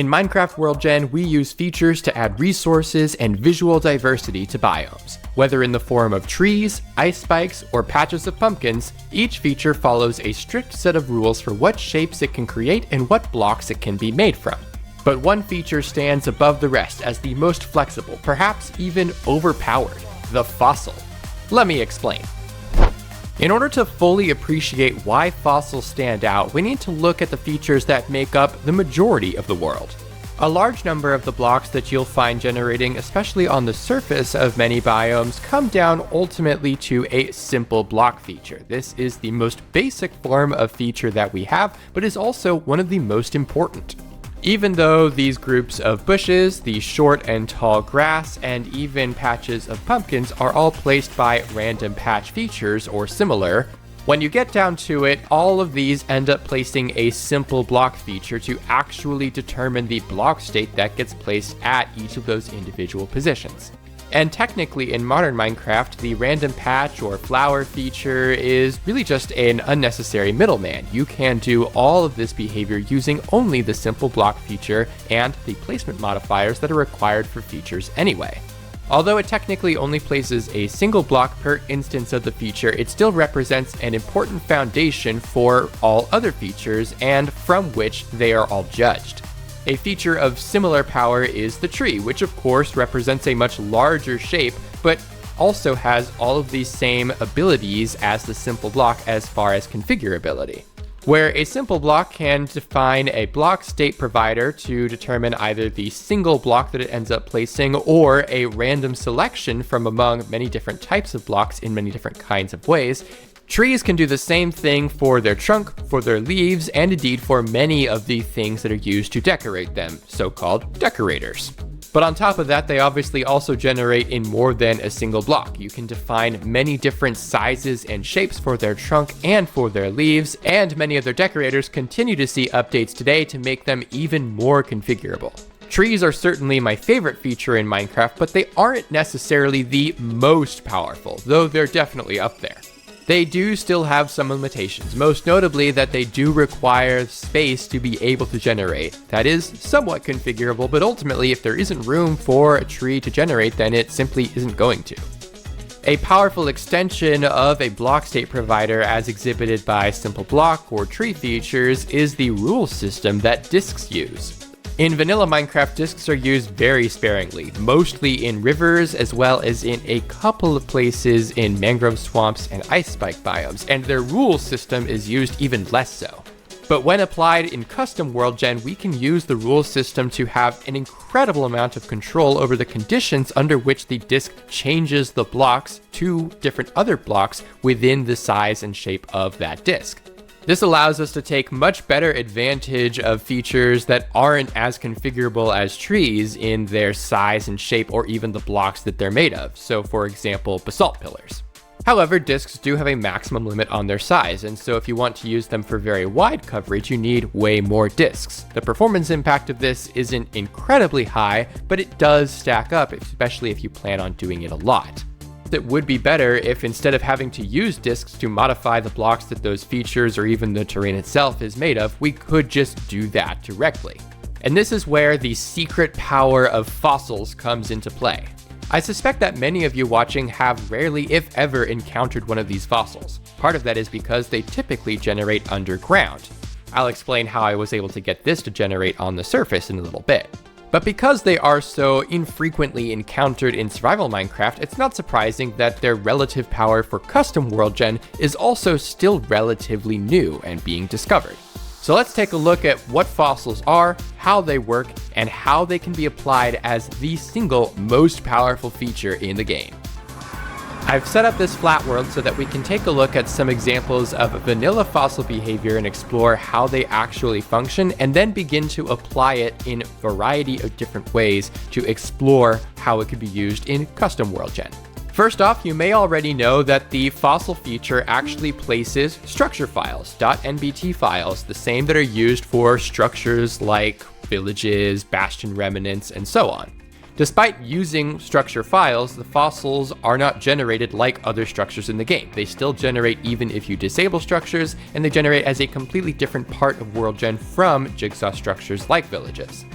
In Minecraft worldgen, we use features to add resources and visual diversity to biomes. Whether in the form of trees, ice spikes, or patches of pumpkins, each feature follows a strict set of rules for what shapes it can create and what blocks it can be made from. But one feature stands above the rest as the most flexible, perhaps even overpowered: the fossil. Let me explain. In order to fully appreciate why fossils stand out, we need to look at the features that make up the majority of the world. A large number of the blocks that you'll find generating, especially on the surface of many biomes, come down ultimately to a simple block feature. This is the most basic form of feature that we have, but is also one of the most important. Even though these groups of bushes, the short and tall grass, and even patches of pumpkins are all placed by random patch features or similar, when you get down to it, all of these end up placing a simple block feature to actually determine the block state that gets placed at each of those individual positions. And technically in modern Minecraft, the random patch or flower feature is really just an unnecessary middleman. You can do all of this behavior using only the simple block feature and the placement modifiers that are required for features anyway. Although it technically only places a single block per instance of the feature, it still represents an important foundation for all other features and from which they are all judged. A feature of similar power is the tree, which of course represents a much larger shape, but also has all of these same abilities as the simple block as far as configurability. Where a simple block can define a block state provider to determine either the single block that it ends up placing or a random selection from among many different types of blocks in many different kinds of ways, trees can do the same thing for their trunk, for their leaves, and indeed for many of the things that are used to decorate them, so-called decorators. But on top of that, they obviously also generate in more than a single block. You can define many different sizes and shapes for their trunk and for their leaves, and many of their decorators continue to see updates today to make them even more configurable. Trees are certainly my favorite feature in Minecraft, but they aren't necessarily the most powerful, though they're definitely up there. They do still have some limitations, most notably that they do require space to be able to generate. That is somewhat configurable, but ultimately if there isn't room for a tree to generate, then it simply isn't going to. A powerful extension of a block state provider as exhibited by simple block or tree features is the rule system that discs use. In vanilla Minecraft, discs are used very sparingly, mostly in rivers as well as in a couple of places in mangrove swamps and ice spike biomes, and their rule system is used even less so. But when applied in custom worldgen, we can use the rule system to have an incredible amount of control over the conditions under which the disc changes the blocks to different other blocks within the size and shape of that disc. This allows us to take much better advantage of features that aren't as configurable as trees in their size and shape or even the blocks that they're made of. So for example, basalt pillars. However, discs do have a maximum limit on their size, and so if you want to use them for very wide coverage, you need way more discs. The performance impact of this isn't incredibly high, but it does stack up, especially if you plan on doing it a lot. It would be better if instead of having to use discs to modify the blocks that those features or even the terrain itself is made of, we could just do that directly. And this is where the secret power of fossils comes into play. I suspect that many of you watching have rarely, if ever, encountered one of these fossils. Part of that is because they typically generate underground. I'll explain how I was able to get this to generate on the surface in a little bit. But because they are so infrequently encountered in survival Minecraft, it's not surprising that their relative power for custom worldgen is also still relatively new and being discovered. So let's take a look at what fossils are, how they work, and how they can be applied as the single most powerful feature in the game. I've set up this flat world so that we can take a look at some examples of vanilla fossil behavior and explore how they actually function, and then begin to apply it in a variety of different ways to explore how it could be used in custom worldgen. First off, you may already know that the fossil feature actually places structure files, .nbt files, the same that are used for structures like villages, bastion remnants, and so on. Despite using structure files, the fossils are not generated like other structures in the game. They still generate even if you disable structures, and they generate as a completely different part of worldgen from jigsaw structures like villages.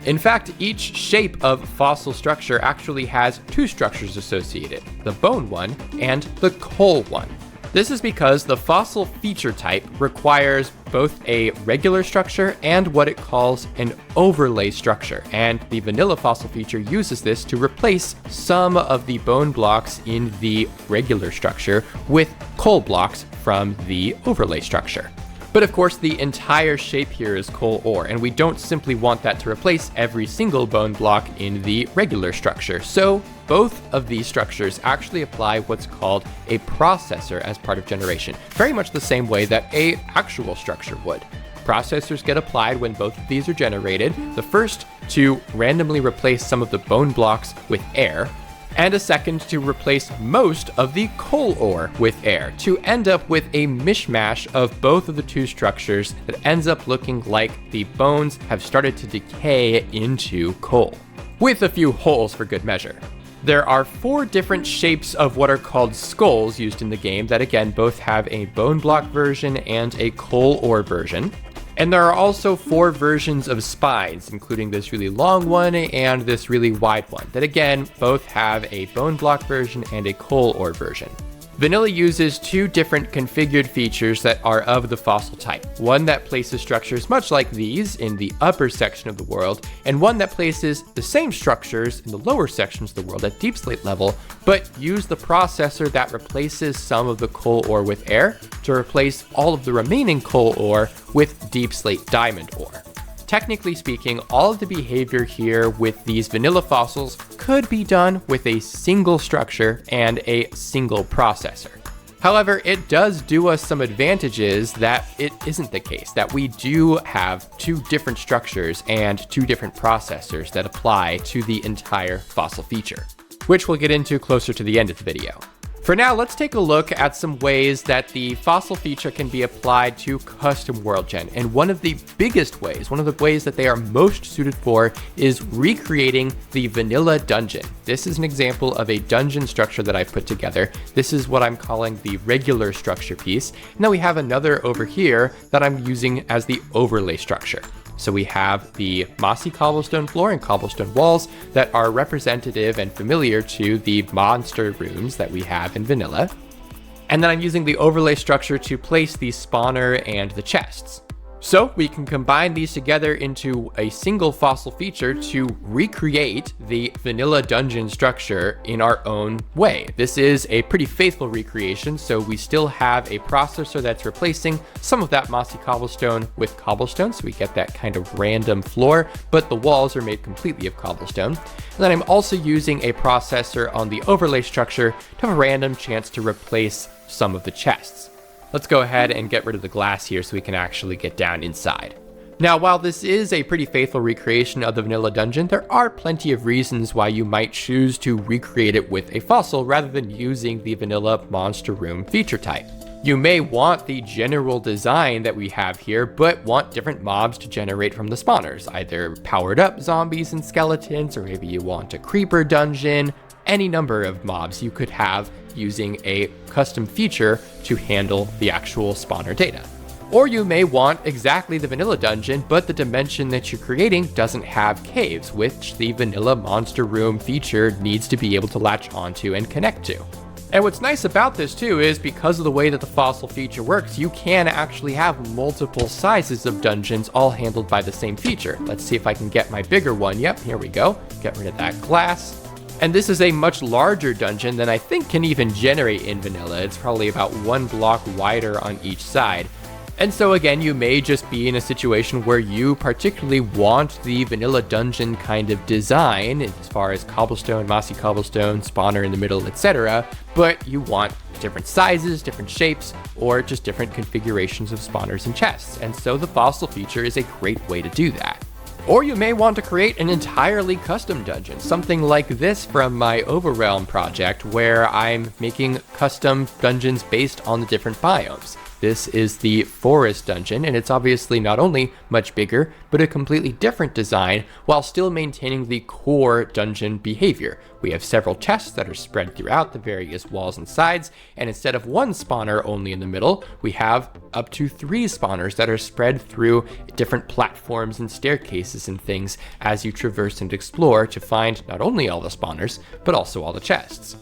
In fact, each shape of fossil structure actually has two structures associated, the bone one and the coal one. This is because the fossil feature type requires both a regular structure and what it calls an overlay structure, and the vanilla fossil feature uses this to replace some of the bone blocks in the regular structure with coal blocks from the overlay structure. But of course, the entire shape here is coal ore, and we don't simply want that to replace every single bone block in the regular structure. So both of these structures actually apply what's called a processor as part of generation, very much the same way that an actual structure would. Processors get applied when both of these are generated, the first to randomly replace some of the bone blocks with air, and a second to replace most of the coal ore with air, to end up with a mishmash of both of the two structures that ends up looking like the bones have started to decay into coal, with a few holes for good measure. There are 4 different shapes of what are called skulls used in the game that again both have a bone block version and a coal ore version. And there are also 4 versions of spines, including this really long one and this really wide one, that again, both have a bone block version and a coal ore version. Vanilla uses 2 different configured features that are of the fossil type. One that places structures much like these in the upper section of the world, and one that places the same structures in the lower sections of the world at deep slate level, but use the processor that replaces some of the coal ore with air to replace all of the remaining coal ore with deep slate diamond ore. Technically speaking, all of the behavior here with these vanilla fossils could be done with a single structure and a single processor. However, it does do us some advantages that it isn't the case, that we do have 2 different structures and 2 different processors that apply to the entire fossil feature, which we'll get into closer to the end of the video. For now, let's take a look at some ways that the fossil feature can be applied to custom worldgen. And one of the biggest ways, one of the ways that they are most suited for, is recreating the vanilla dungeon. This is an example of a dungeon structure that I've put together. This is what I'm calling the regular structure piece. And then we have another over here that I'm using as the overlay structure. So we have the mossy cobblestone floor and cobblestone walls that are representative and familiar to the monster rooms that we have in vanilla. And then I'm using the overlay structure to place the spawner and the chests. So we can combine these together into a single fossil feature to recreate the vanilla dungeon structure in our own way. This is a pretty faithful recreation, so we still have a processor that's replacing some of that mossy cobblestone with cobblestone, so we get that kind of random floor, but the walls are made completely of cobblestone. And then I'm also using a processor on the overlay structure to have a random chance to replace some of the chests. Let's go ahead and get rid of the glass here so we can actually get down inside. Now, while this is a pretty faithful recreation of the vanilla dungeon, there are plenty of reasons why you might choose to recreate it with a fossil rather than using the vanilla monster room feature type. You may want the general design that we have here, but want different mobs to generate from the spawners, either powered up zombies and skeletons, or maybe you want a creeper dungeon, any number of mobs you could have using a custom feature to handle the actual spawner data. Or you may want exactly the vanilla dungeon, but the dimension that you're creating doesn't have caves, which the vanilla monster room feature needs to be able to latch onto and connect to. And what's nice about this too is because of the way that the fossil feature works, you can actually have multiple sizes of dungeons all handled by the same feature. Let's see if I can get my bigger one. Yep, here we go. Get rid of that glass. And this is a much larger dungeon than I think can even generate in vanilla. It's probably about 1 block wider on each side. And so again, you may just be in a situation where you particularly want the vanilla dungeon kind of design as far as cobblestone, mossy cobblestone, spawner in the middle, etc. But you want different sizes, different shapes, or just different configurations of spawners and chests. And so the fossil feature is a great way to do that. Or you may want to create an entirely custom dungeon, something like this from my Overrealm project, where I'm making custom dungeons based on the different biomes. This is the forest dungeon, and it's obviously not only much bigger, but a completely different design while still maintaining the core dungeon behavior. We have several chests that are spread throughout the various walls and sides, and instead of one spawner only in the middle, we have up to 3 spawners that are spread through different platforms and staircases and things as you traverse and explore to find not only all the spawners, but also all the chests.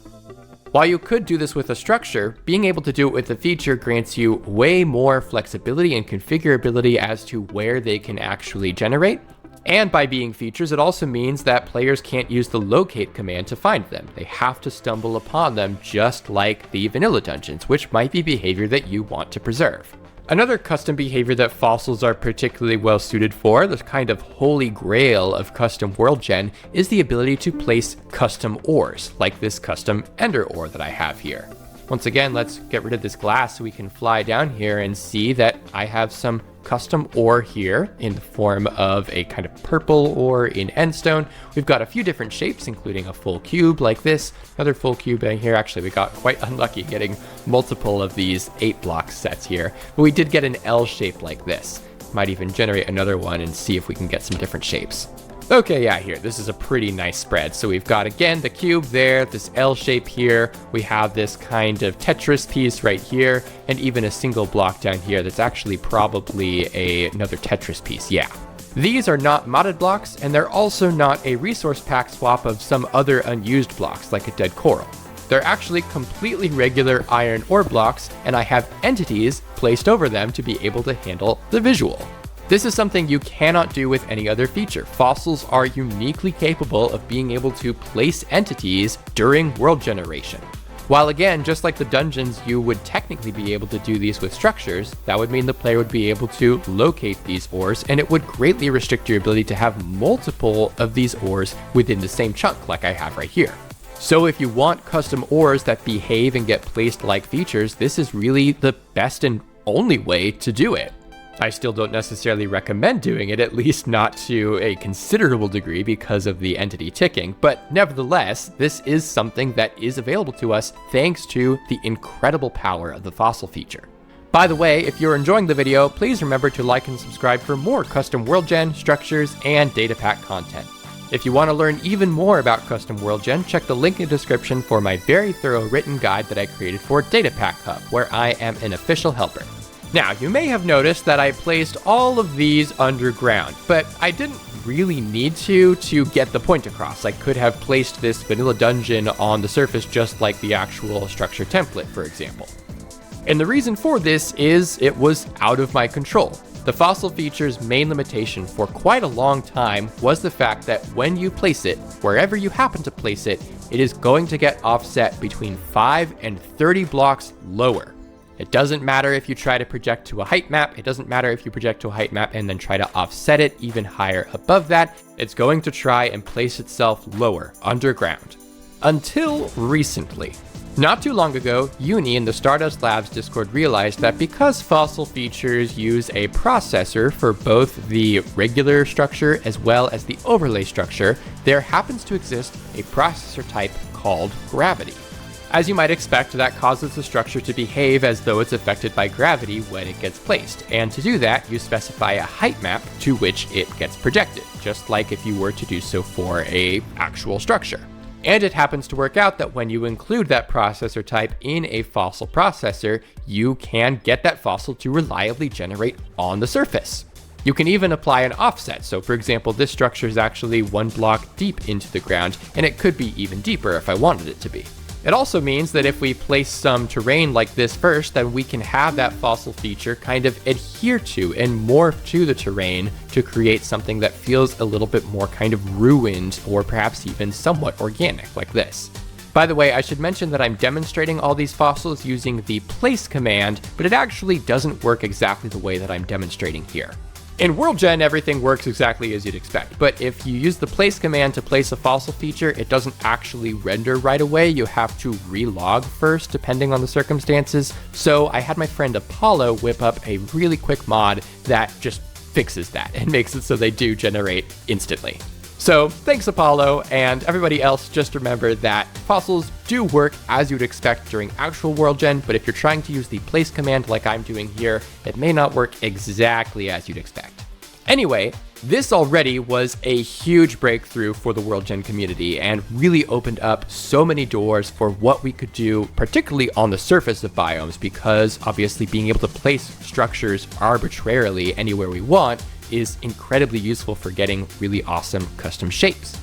While you could do this with a structure, being able to do it with a feature grants you way more flexibility and configurability as to where they can actually generate. And by being features, it also means that players can't use the locate command to find them. They have to stumble upon them just like the vanilla dungeons, which might be behavior that you want to preserve. Another custom behavior that fossils are particularly well suited for, the kind of holy grail of custom world gen, is the ability to place custom ores, like this custom ender ore that I have here. Once again, let's get rid of this glass so we can fly down here and see that I have some custom ore here in the form of a kind of purple ore in endstone. We've got a few different shapes, including a full cube like this, another full cube in here. Actually, we got quite unlucky getting multiple of these 8-block sets here, but we did get an L shape like this. Might even generate another one and see if we can get some different shapes. Okay, yeah, here, this is a pretty nice spread. So we've got, again, the cube there, this L shape here, we have this kind of Tetris piece right here, and even a single block down here that's actually probably another Tetris piece, yeah. These are not modded blocks, and they're also not a resource pack swap of some other unused blocks, like a dead coral. They're actually completely regular iron ore blocks, and I have entities placed over them to be able to handle the visual. This is something you cannot do with any other feature. Fossils are uniquely capable of being able to place entities during world generation. While again, just like the dungeons, you would technically be able to do these with structures, that would mean the player would be able to locate these ores, and it would greatly restrict your ability to have multiple of these ores within the same chunk like I have right here. So if you want custom ores that behave and get placed like features, this is really the best and only way to do it. I still don't necessarily recommend doing it, at least not to a considerable degree because of the entity ticking, but nevertheless, this is something that is available to us thanks to the incredible power of the fossil feature. By the way, if you're enjoying the video, please remember to like and subscribe for more custom world gen, structures, and data pack content. If you want to learn even more about custom world gen, check the link in the description for my very thorough written guide that I created for Data Pack Hub, where I am an official helper. Now, you may have noticed that I placed all of these underground, but I didn't really need to get the point across. I could have placed this vanilla dungeon on the surface just like the actual structure template, for example. And the reason for this is it was out of my control. The fossil feature's main limitation for quite a long time was the fact that when you place it, wherever you happen to place it, it is going to get offset between 5 and 30 blocks lower. It doesn't matter if you try to project to a height map. It doesn't matter if you project to a height map and then try to offset it even higher above that. It's going to try and place itself lower, underground. Until recently. Not too long ago, Uni in the Stardust Labs Discord realized that because fossil features use a processor for both the regular structure as well as the overlay structure, there happens to exist a processor type called gravity. As you might expect, that causes the structure to behave as though it's affected by gravity when it gets placed, and to do that, you specify a height map to which it gets projected, just like if you were to do so for an actual structure. And it happens to work out that when you include that processor type in a fossil processor, you can get that fossil to reliably generate on the surface. You can even apply an offset, so for example, this structure is actually 1 block deep into the ground, and it could be even deeper if I wanted it to be. It also means that if we place some terrain like this first, then we can have that fossil feature kind of adhere to and morph to the terrain to create something that feels a little bit more kind of ruined or perhaps even somewhat organic like this. By the way, I should mention that I'm demonstrating all these fossils using the place command, but it actually doesn't work exactly the way that I'm demonstrating here. In World Gen, everything works exactly as you'd expect, but if you use the place command to place a fossil feature, it doesn't actually render right away. You have to relog first, depending on the circumstances. So I had my friend Apollo whip up a really quick mod that just fixes that and makes it so they do generate instantly. So thanks Apollo, and everybody else, just remember that fossils do work as you'd expect during actual worldgen, but if you're trying to use the place command like I'm doing here, it may not work exactly as you'd expect. Anyway, this already was a huge breakthrough for the worldgen community and really opened up so many doors for what we could do, particularly on the surface of biomes, because obviously being able to place structures arbitrarily anywhere we want is incredibly useful for getting really awesome custom shapes.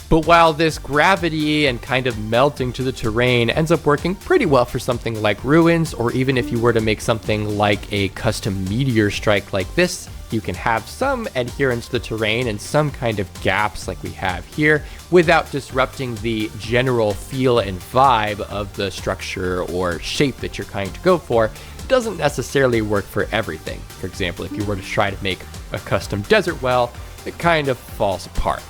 But while this gravity and kind of melting to the terrain ends up working pretty well for something like ruins, or even if you were to make something like a custom meteor strike like this, you can have some adherence to the terrain and some kind of gaps like we have here without disrupting the general feel and vibe of the structure or shape that you're trying to go for. It doesn't necessarily work for everything. For example, if you were to try to make a custom desert well, it kind of falls apart.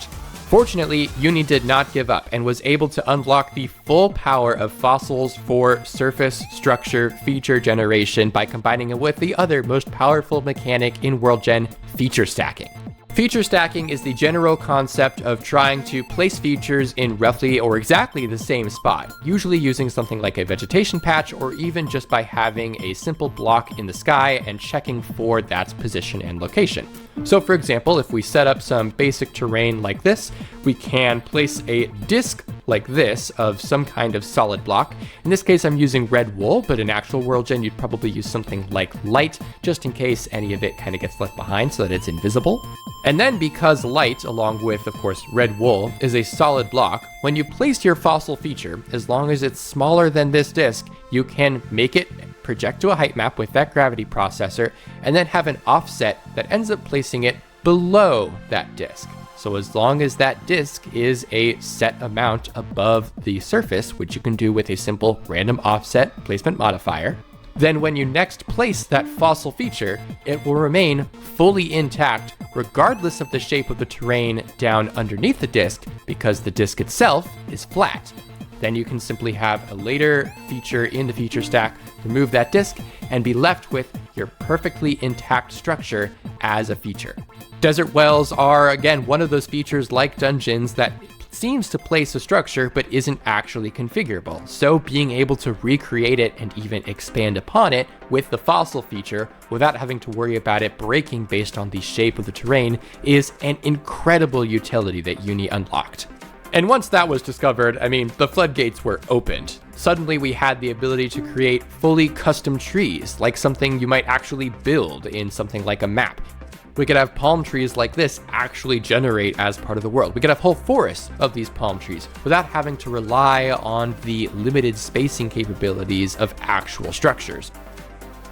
Fortunately, Uni did not give up and was able to unlock the full power of fossils for surface structure feature generation by combining it with the other most powerful mechanic in worldgen, feature stacking. Feature stacking is the general concept of trying to place features in roughly or exactly the same spot, usually using something like a vegetation patch or even just by having a simple block in the sky and checking for that position and location. So for example, if we set up some basic terrain like this, we can place a disc like this of some kind of solid block. In this case, I'm using red wool, but in actual worldgen, you'd probably use something like light, just in case any of it kind of gets left behind so that it's invisible. And then because light, along with, of course, red wool, is a solid block, when you place your fossil feature, as long as it's smaller than this disc, you can make it project to a height map with that gravity processor, and then have an offset that ends up placing it below that disc. So as long as that disc is a set amount above the surface, which you can do with a simple random offset placement modifier, then when you next place that fossil feature, it will remain fully intact regardless of the shape of the terrain down underneath the disc, because the disc itself is flat. Then you can simply have a later feature in the feature stack, remove that disc, and be left with your perfectly intact structure as a feature. Desert wells are, again, one of those features like dungeons that seems to place a structure but isn't actually configurable. So being able to recreate it and even expand upon it with the fossil feature without having to worry about it breaking based on the shape of the terrain is an incredible utility that Uni unlocked. And once that was discovered, I mean, the floodgates were opened. Suddenly we had the ability to create fully custom trees, like something you might actually build in something like a map. We could have palm trees like this actually generate as part of the world. We could have whole forests of these palm trees without having to rely on the limited spacing capabilities of actual structures.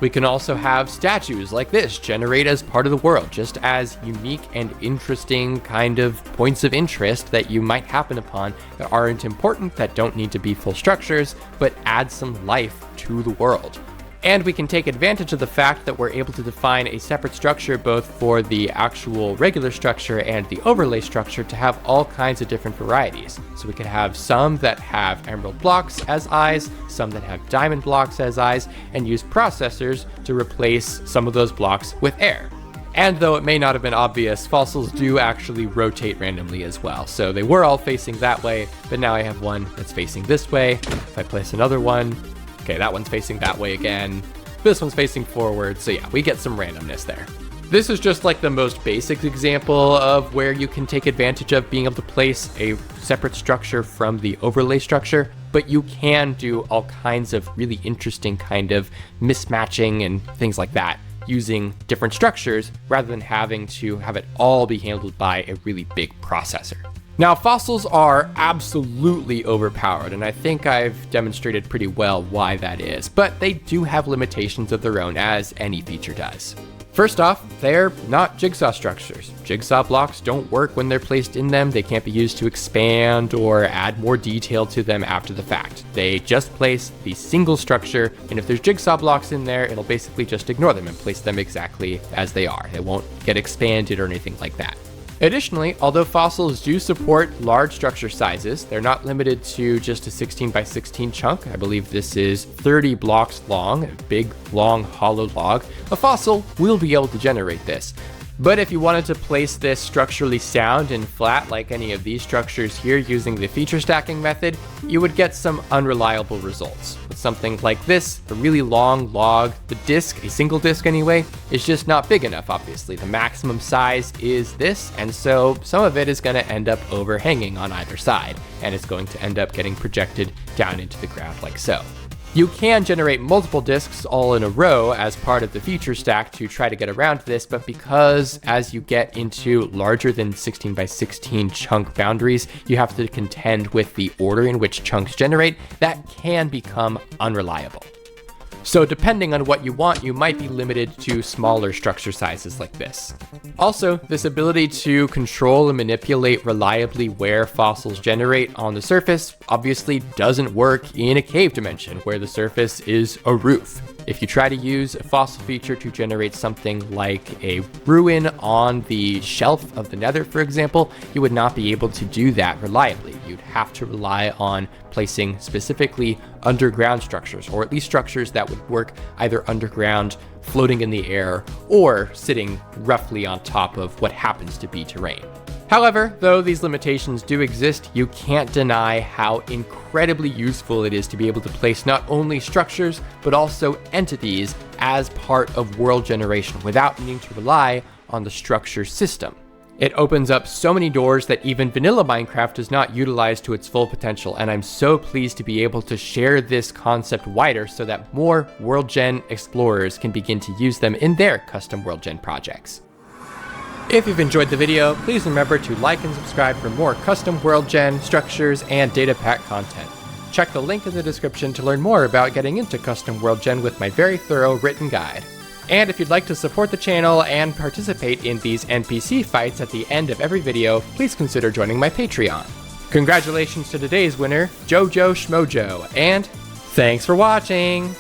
We can also have statues like this generate as part of the world, just as unique and interesting kind of points of interest that you might happen upon that aren't important, that don't need to be full structures, but add some life to the world. And we can take advantage of the fact that we're able to define a separate structure both for the actual regular structure and the overlay structure to have all kinds of different varieties. So we could have some that have emerald blocks as eyes, some that have diamond blocks as eyes, and use processors to replace some of those blocks with air. And though it may not have been obvious, fossils do actually rotate randomly as well. So they were all facing that way, but now I have one that's facing this way. If I place another one, okay, that one's facing that way again. This one's facing forward, so yeah, we get some randomness there. This is just like the most basic example of where you can take advantage of being able to place a separate structure from the overlay structure, but you can do all kinds of really interesting kind of mismatching and things like that using different structures rather than having to have it all be handled by a really big processor. Now, fossils are absolutely overpowered, and I think I've demonstrated pretty well why that is, but they do have limitations of their own, as any feature does. First off, they're not jigsaw structures. Jigsaw blocks don't work when they're placed in them. They can't be used to expand or add more detail to them after the fact. They just place the single structure, and if there's jigsaw blocks in there, it'll basically just ignore them and place them exactly as they are. They won't get expanded or anything like that. Additionally, although fossils do support large structure sizes, they're not limited to just a 16 by 16 chunk. I believe this is 30 blocks long, a big, long, hollow log. A fossil will be able to generate this. But if you wanted to place this structurally sound and flat like any of these structures here using the feature stacking method, you would get some unreliable results. With something like this, a really long log, the disk, a single disk anyway, is just not big enough, obviously. The maximum size is this, and so some of it is going to end up overhanging on either side, and it's going to end up getting projected down into the ground like so. You can generate multiple disks all in a row as part of the feature stack to try to get around this, but because as you get into larger than 16 by 16 chunk boundaries, you have to contend with the order in which chunks generate, that can become unreliable. So depending on what you want, you might be limited to smaller structure sizes like this. Also, this ability to control and manipulate reliably where fossils generate on the surface obviously doesn't work in a cave dimension where the surface is a roof. If you try to use a fossil feature to generate something like a ruin on the shelf of the Nether, for example, you would not be able to do that reliably. You'd have to rely on placing specifically underground structures, or at least structures that would work either underground, floating in the air, or sitting roughly on top of what happens to be terrain. However, though these limitations do exist, you can't deny how incredibly useful it is to be able to place not only structures, but also entities as part of world generation without needing to rely on the structure system. It opens up so many doors that even vanilla Minecraft does not utilize to its full potential, and I'm so pleased to be able to share this concept wider so that more worldgen explorers can begin to use them in their custom worldgen projects. If you've enjoyed the video, please remember to like and subscribe for more custom worldgen, structures, and data pack content. Check the link in the description to learn more about getting into custom worldgen with my very thorough written guide. And if you'd like to support the channel and participate in these NPC fights at the end of every video, please consider joining my Patreon. Congratulations to today's winner, Jojo Schmojo, and thanks for watching!